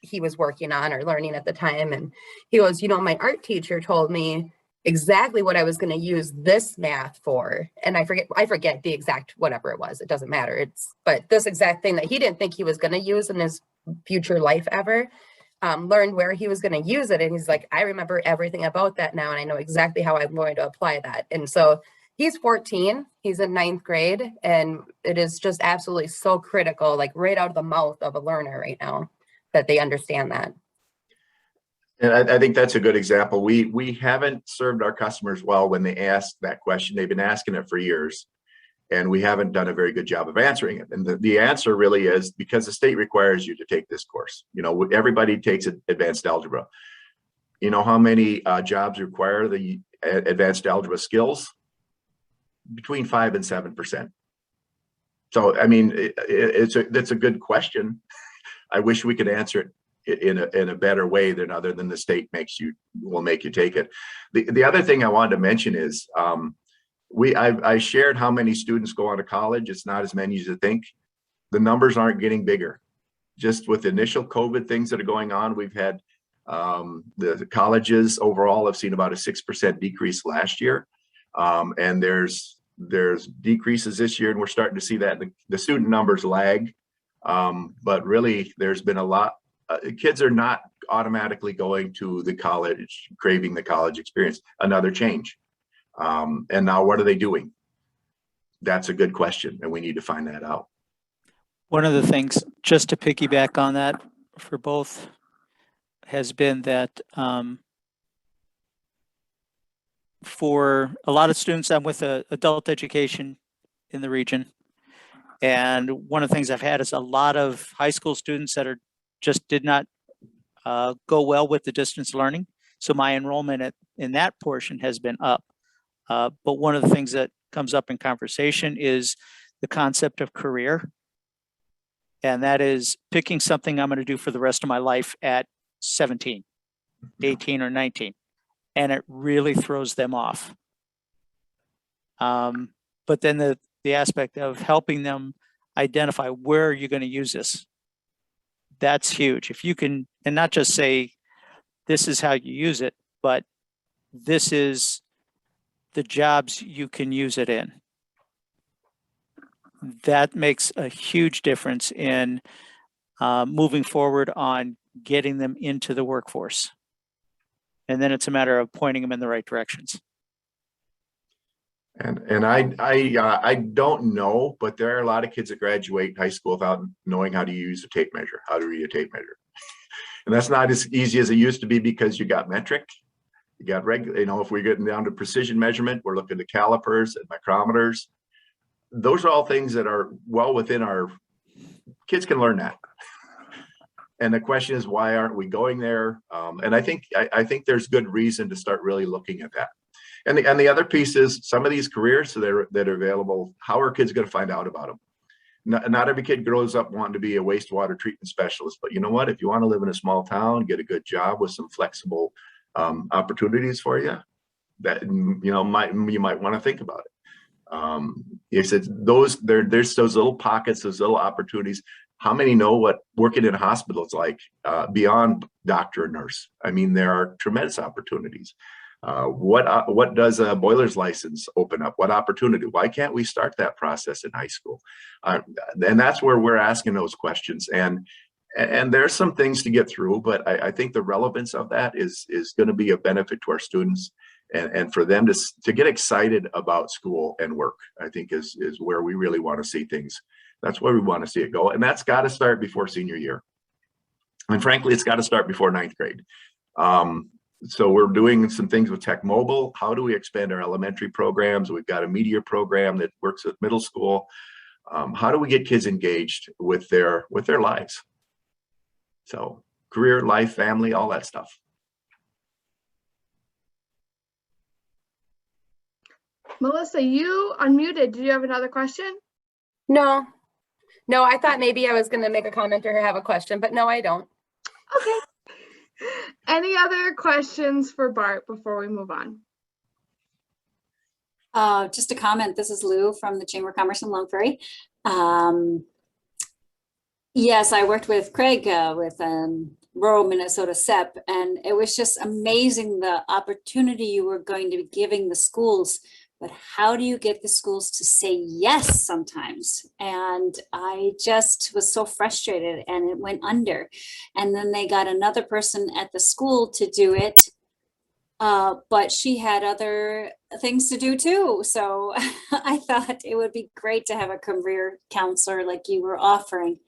he was working on or learning at the time? And he goes, my art teacher told me exactly what I was going to use this math for. And I forget the exact whatever it was. It doesn't matter. But this exact thing that he didn't think he was going to use in his future life ever, learned where he was going to use it. And he's like, I remember everything about that now, and I know exactly how I'm going to apply that. And so he's 14, he's in 9th grade, and it is just absolutely so critical, like right out of the mouth of a learner right now, that they understand that. And I think that's a good example. We haven't served our customers well when they ask that question. They've been asking it for years, and we haven't done a very good job of answering it. And the answer really is because the state requires you to take this course. Everybody takes advanced algebra. You know how many jobs require the advanced algebra skills? Between 5 and 7%. So, I mean, that's a good question. I wish we could answer it in a better way than other than the state will make you take it. The other thing I wanted to mention is I shared how many students go on to college. It's not as many as you think. The numbers aren't getting bigger. Just with initial COVID things that are going on, we've had the colleges overall have seen about a 6% decrease last year, and there's decreases this year, and we're starting to see that the student numbers lag. But really, there's been a lot. Kids are not automatically going to the college, craving the college experience. Another change. And now what are they doing? That's a good question, and we need to find that out. One of the things, just to piggyback on that for both, has been that for a lot of students, I'm with adult education in the region. And one of the things I've had is a lot of high school students that just did not go well with the distance learning. So my enrollment in that portion has been up. But one of the things that comes up in conversation is the concept of career. And that is picking something I'm going to do for the rest of my life at 17, 18, or 19. And it really throws them off. But then the aspect of helping them identify where you're going to use this, that's huge. If you can, and not just say, this is how you use it, but this is the jobs you can use it in. That makes a huge difference in moving forward on getting them into the workforce. And then it's a matter of pointing them in the right directions. And I don't know, but there are a lot of kids that graduate high school without knowing how to use a tape measure, how to read a tape measure. And that's not as easy as it used to be, because you got metric, you got regular, you know, if we're getting down to precision measurement, we're looking at calipers and micrometers. Those are all things that are well within our, kids can learn that. And the question is, why aren't we going there? And I think there's good reason to start really looking at that. And the other piece is, some of these careers that are available, how are kids going to find out about them? Not every kid grows up wanting to be a wastewater treatment specialist, but you know what? If you want to live in a small town, get a good job with some flexible opportunities for you, that you might want to think about it. It's there's those little pockets, those little opportunities. How many know what working in a hospital is like beyond doctor and nurse? I mean, there are tremendous opportunities. What does a boiler's license open up? What opportunity? Why can't we start that process in high school? And that's where we're asking those questions. And there's some things to get through, but I think the relevance of that is going to be a benefit to our students, and for them to get excited about school and work, I think is where we really want to see things. That's where we want to see it go. And that's got to start before senior year. And frankly, it's got to start before 9th grade. So we're doing some things with Tech Mobile. How do we expand our elementary programs? We've got a media program that works with middle school. How do we get kids engaged with their lives? So career, life, family, all that stuff. Melissa, you unmuted. Do you have another question? No, I thought maybe I was going to make a comment or have a question, but no, I don't. Okay. Any other questions for Bart before we move on? Just a comment. This is Lou from the Chamber of Commerce in Long Prairie. Yes, I worked with Craig with rural Minnesota SEP, and it was just amazing the opportunity you were going to be giving the schools. But how do you get the schools to say yes sometimes? And I just was so frustrated, and it went under. And then they got another person at the school to do it, but she had other things to do too. So I thought it would be great to have a career counselor like you were offering.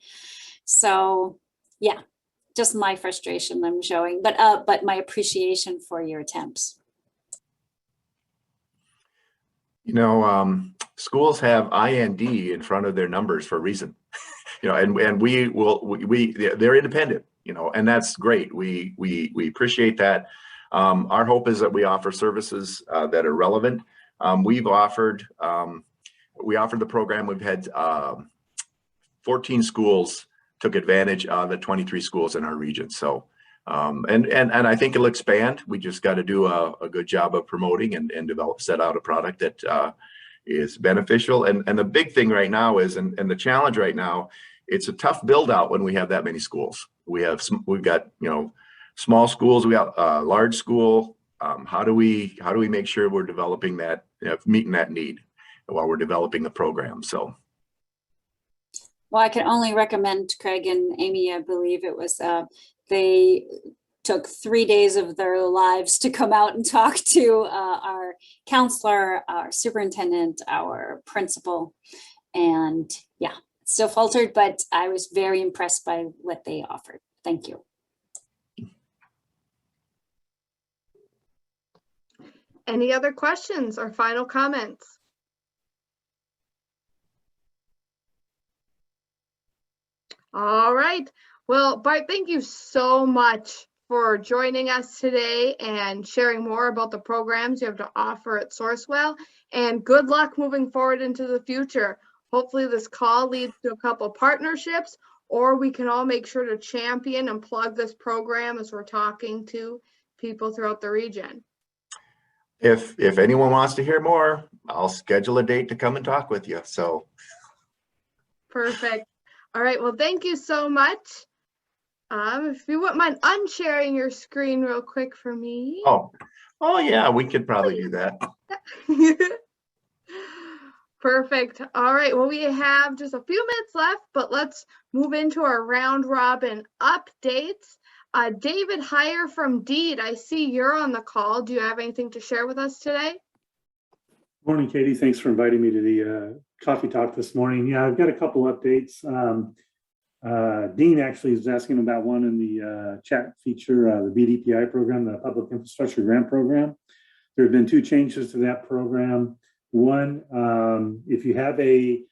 So yeah, just my frustration I'm showing, but my appreciation for your attempts. You know, schools have IND in front of their numbers for a reason, you know, and they're independent, you know, and that's great. We appreciate that. Our hope is that we offer services that are relevant. We offered the program. We've had 14 schools took advantage of the 23 schools in our region. So, and I think it'll expand. We just got to do a good job of promoting and set out a product that is beneficial. And the big thing right now is, and the challenge right now, it's a tough build out when we have that many schools. We've got, you know, small schools, we got large school. How do we make sure we're developing that, meeting that need while we're developing the program? So. Well, I can only recommend Craig and Amy, I believe it was, they took 3 days of their lives to come out and talk to our counselor, our superintendent, our principal, and yeah, still faltered, but I was very impressed by what they offered. Thank you. Any other questions or final comments? All right. Well, Bart, thank you so much for joining us today and sharing more about the programs you have to offer at Sourcewell. And good luck moving forward into the future. Hopefully this call leads to a couple partnerships, or we can all make sure to champion and plug this program as we're talking to people throughout the region. If anyone wants to hear more, I'll schedule a date to come and talk with you. So. Perfect. All right. Well, thank you so much. If you wouldn't mind unsharing your screen real quick for me. Oh yeah, we could probably do that. Perfect. All right. Well, we have just a few minutes left, but let's move into our round robin updates. David Heyer from Deed, I see you're on the call. Do you have anything to share with us today? Morning, Katie. Thanks for inviting me to the coffee talk this morning. Yeah, I've got a couple updates. Dean actually is asking about one in the chat feature, the BDPI program, the Public Infrastructure Grant Program. There have been two changes to that program. One, if you have a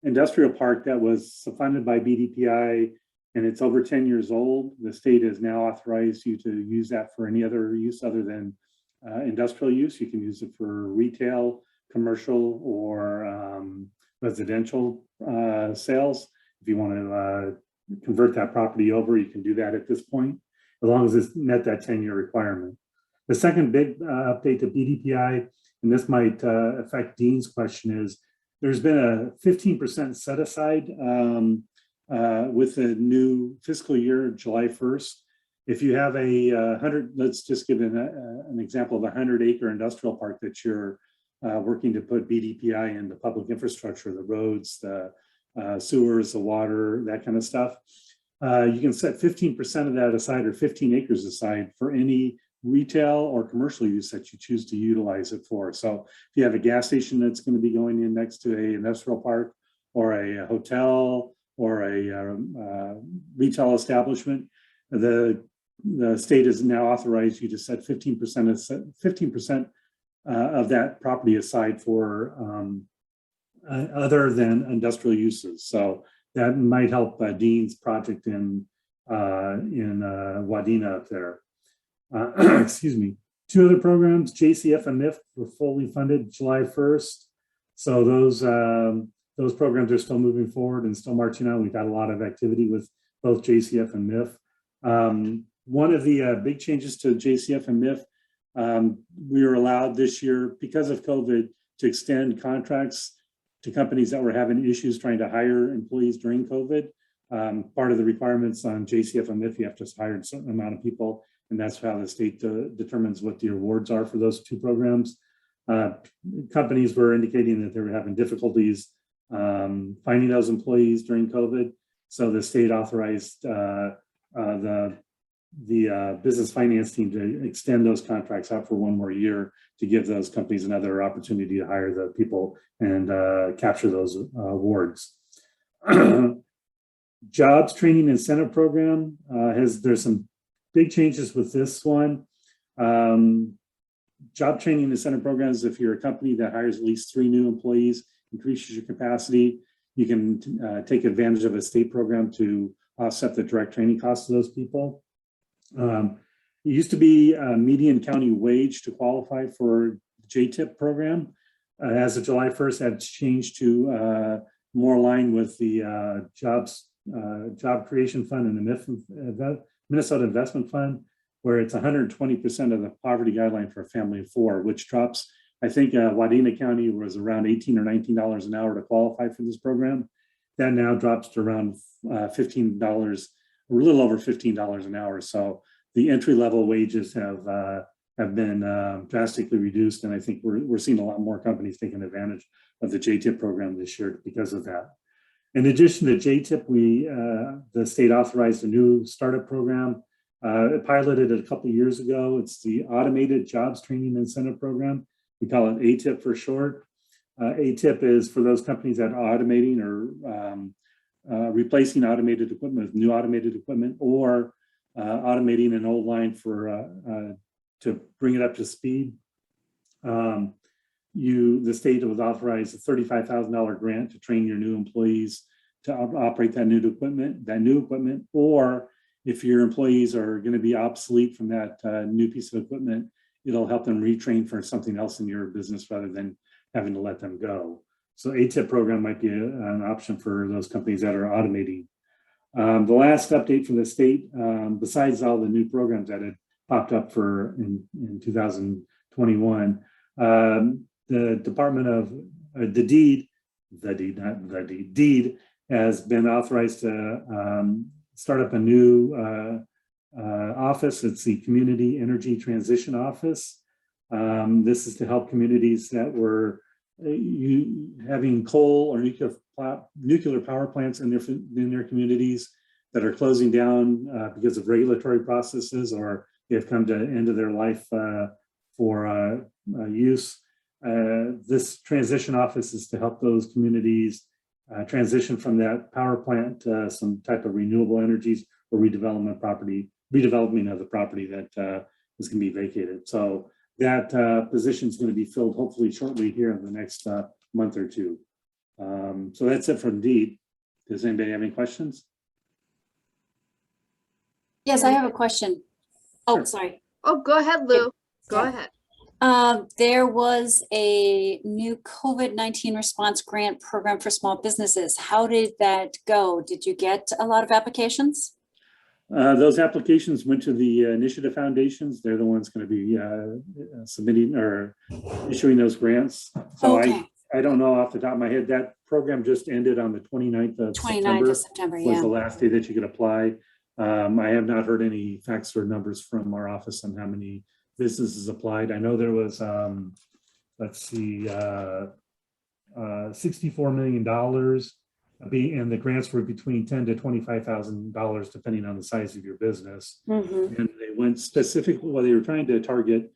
industrial park that was funded by BDPI and it's over 10 years old, the state has now authorized you to use that for any other use other than industrial use. You can use it for retail, commercial, or residential sales. If you want to convert that property over, you can do that at this point, as long as it's met that 10-year requirement. The second big update to BDPI, and this might affect Dean's question, is there's been a 15% set aside with the new fiscal year, July 1st. If you have a 100, let's just give an example of a 100-acre industrial park that you're working to put BDPI into public infrastructure, the roads, the sewers, the water, that kind of stuff. You can set 15% of that aside, or 15 acres aside, for any retail or commercial use that you choose to utilize it for. So if you have a gas station that's going to be going in next to an industrial park, or a hotel, or a retail establishment, the state has now authorized you to set 15% of that property aside for other than industrial uses. So that might help Dean's project in Wadena up there. Excuse me. Two other programs, JCF and MIF, were fully funded July 1st. So those programs are still moving forward and still marching on. We've had a lot of activity with both JCF and MIF. One of the big changes to JCF and MIF, we were allowed this year, because of COVID, to extend contracts to companies that were having issues trying to hire employees during COVID. Part of the requirements on JCF and MIF, you have to hire a certain amount of people, and that's how the state determines what the awards are for those two programs. Companies were indicating that they were having difficulties finding those employees during COVID. So the state authorized the business finance team to extend those contracts out for one more year to give those companies another opportunity to hire the people and capture those awards. Jobs Training Incentive Program there's some big changes with this one. Job Training Incentive Programs, if you're a company that hires at least 3 new employees, increases your capacity, you can take advantage of a state program to offset the direct training costs of those people. It used to be a median county wage to qualify for the JTIP program. As of July 1st, that's changed to more align with the Job Creation Fund and the Minnesota Investment Fund, where it's 120% of the poverty guideline for a family of 4, which drops, I think Wadena County was around $18 or $19 an hour to qualify for this program. That now drops to around $15, or a little over $15 an hour. So the entry level wages have been drastically reduced, and I think we're seeing a lot more companies taking advantage of the JTIP program this year because of that. In addition to JTIP, the state authorized a new startup program. It piloted it a couple of years ago. It's the Automated Jobs Training Incentive Program. We call it ATIP for short. ATIP is for those companies that are automating or replacing automated equipment with new automated equipment, or automating an old line to bring it up to speed. The state was authorized a $35,000 grant to train your new employees to operate that new equipment, or if your employees are going to be obsolete from that new piece of equipment, it'll help them retrain for something else in your business rather than having to let them go. So ATIP program might be an option for those companies that are automating. The last update from the state, besides all the new programs that had popped up in 2021, the Department of DEED has been authorized to start up a new office. It's the Community Energy Transition Office. This is to help communities that were having coal or nuclear power plants in their communities that are closing down because of regulatory processes, or they have come to the end of their life for use. This transition office is to help those communities transition from that power plant to some type of renewable energies or redevelopment of the property that is going to be vacated. So that position is going to be filled hopefully shortly here in the next month or two. So that's it from Deed. Does anybody have any questions? Yes, I have a question. Oh, Sure. sorry. Oh, go ahead, Lou. Go Yeah. ahead. There was a new COVID-19 response grant program for small businesses. How did that go? Did you get a lot of applications? Those applications went to the initiative foundations. They're the ones going to be submitting or issuing those grants. So Okay. I don't know off the top of my head. That program just ended on the 29th of 29th of September, was yeah. the last day that you could apply. I have not heard any facts or numbers from our office on how many businesses applied. I know there was, let's see, $64 million, and the grants were between $10,000 to $25,000 depending on the size of your business. Mm-hmm. And they went specifically, well, they were trying to target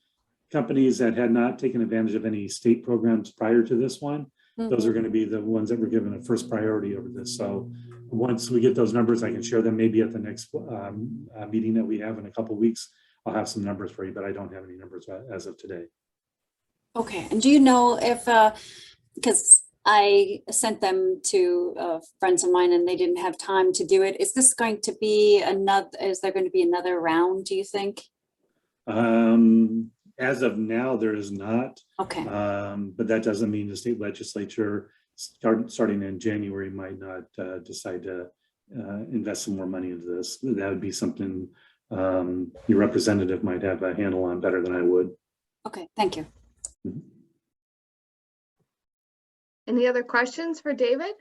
companies that had not taken advantage of any state programs prior to this one. Those are going to be the ones that were given a first priority over this. So once we get those numbers, I can share them maybe at the next meeting that we have in a couple of weeks. I'll have some numbers for you, but I don't have any numbers as of today. Okay. And do you know if, because I sent them to friends of mine and they didn't have time to do it. Is this going to be is there going to be another round, do you think? As of now, there is not. Okay. But that doesn't mean the state legislature starting in January might not decide to invest some more money into this. That would be something your representative might have a handle on better than I would. Okay, thank you. Mm-hmm. Any other questions for David?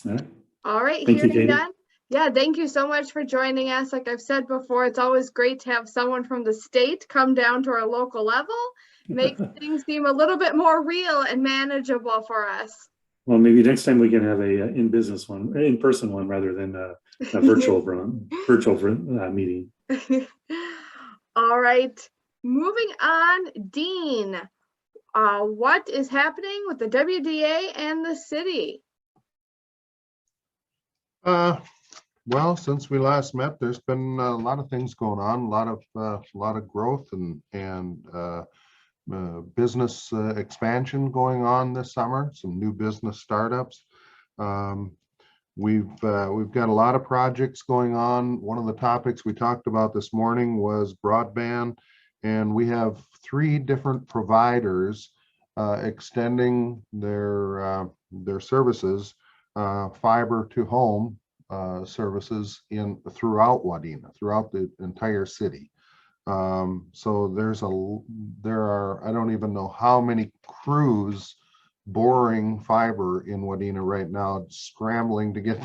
All right. All right, Thank you, hearing Katie. none. Yeah, thank you so much for joining us. Like I've said before, it's always great to have someone from the state come down to our local level, make things seem a little bit more real and manageable for us. Well, maybe next time we can have a in-person one rather than a virtual meeting. All right, moving on, Dean. What is happening with the WDA and the city? Well, since we last met, there's been a lot of things going on, a lot of growth and business expansion going on this summer. Some new business startups. We've got a lot of projects going on. One of the topics we talked about this morning was broadband, and we have 3 different providers extending their services, fiber to home services throughout Wadena, throughout the entire city. So there are I don't even know how many crews boring fiber in Wadena right now, scrambling to get,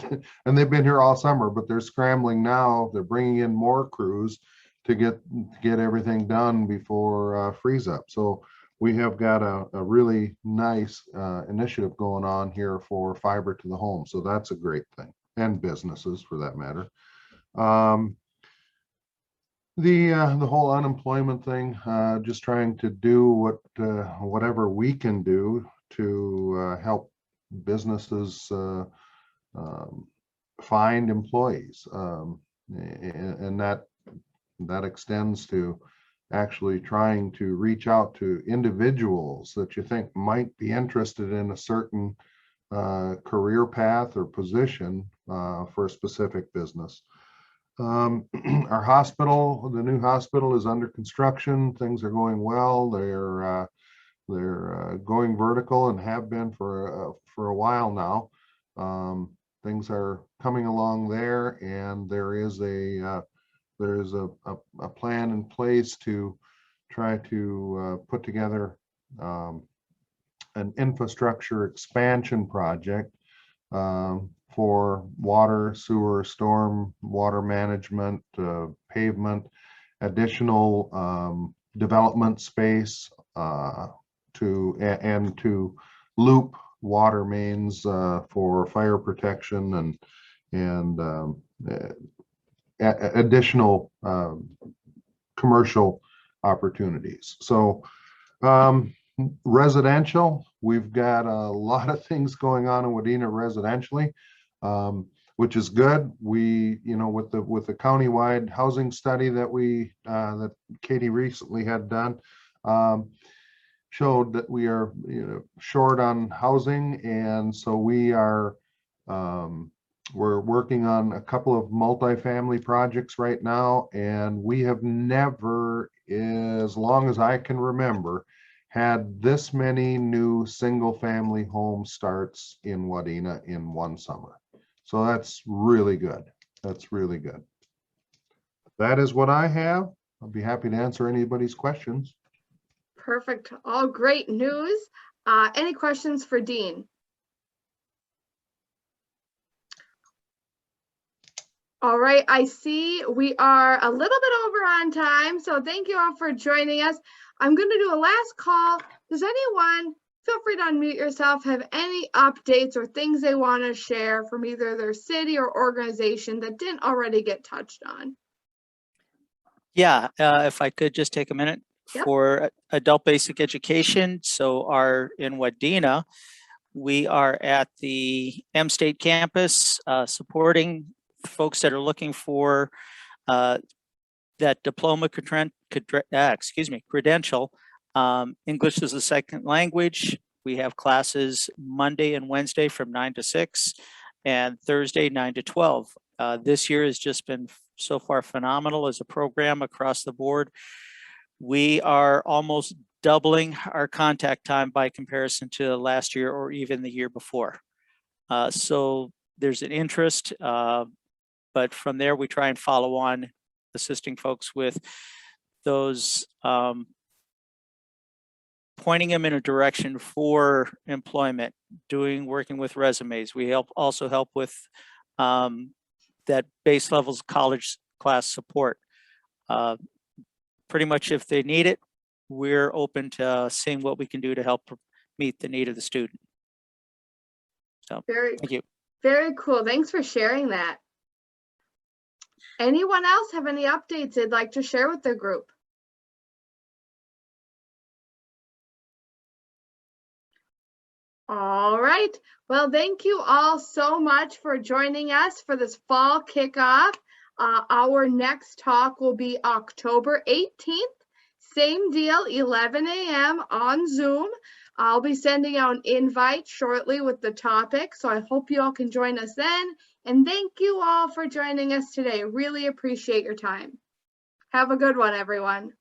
and they've been here all summer, but they're scrambling now. They're bringing in more crews to get everything done before freeze up. So we have got a really nice initiative going on here for fiber to the home. So that's a great thing, and businesses for that matter. The whole unemployment thing, just trying to do whatever we can do to help businesses find employees, and that extends to actually trying to reach out to individuals that you think might be interested in a certain career path or position for a specific business. Our hospital, the new hospital, is under construction. Things are going well. They're going vertical and have been for a while now. Things are coming along there, and there is a plan in place to try to put together an infrastructure expansion project for water, sewer, storm water management, pavement, additional development space to loop water mains for fire protection and additional commercial opportunities. So residential, we've got a lot of things going on in Wadena residentially, which is good. We, with the countywide housing study that that Katie recently had done, showed that we are short on housing, and so we're working on a couple of multifamily projects right now, and we have never, as long as I can remember, had this many new single-family home starts in Wadena in one summer. So that's really good. That's really good. That is what I have. I'll be happy to answer anybody's questions. Perfect. All great news. Any questions for Dean? All right, I see we are a little bit over on time, so thank you all for joining us. I'm going to do a last call. Does anyone, feel free to unmute yourself, have any updates or things they want to share from either their city or organization that didn't already get touched on? Yeah, if I could just take a minute. Yep. For adult basic education. So in Wadena, we are at the M State campus supporting folks that are looking for that diploma credential. English as a second language. We have classes Monday and Wednesday from 9 to 6 and Thursday 9 to 12. This year has just been so far phenomenal as a program across the board. We are almost doubling our contact time by comparison to last year or even the year before. So there's an interest, but from there we try and follow on assisting folks with those, pointing them in a direction for employment, working with resumes. We also help with that base levels college class support. Pretty much if they need it, we're open to seeing what we can do to help meet the need of the student. So thank you. Very cool. Thanks for sharing that. Anyone else have any updates they'd like to share with the group? All right. Well, thank you all so much for joining us for this fall kickoff. Our next talk will be October 18th. Same deal, 11 a.m. on Zoom. I'll be sending out an invite shortly with the topic, so I hope you all can join us then. And thank you all for joining us today. Really appreciate your time. Have a good one, everyone.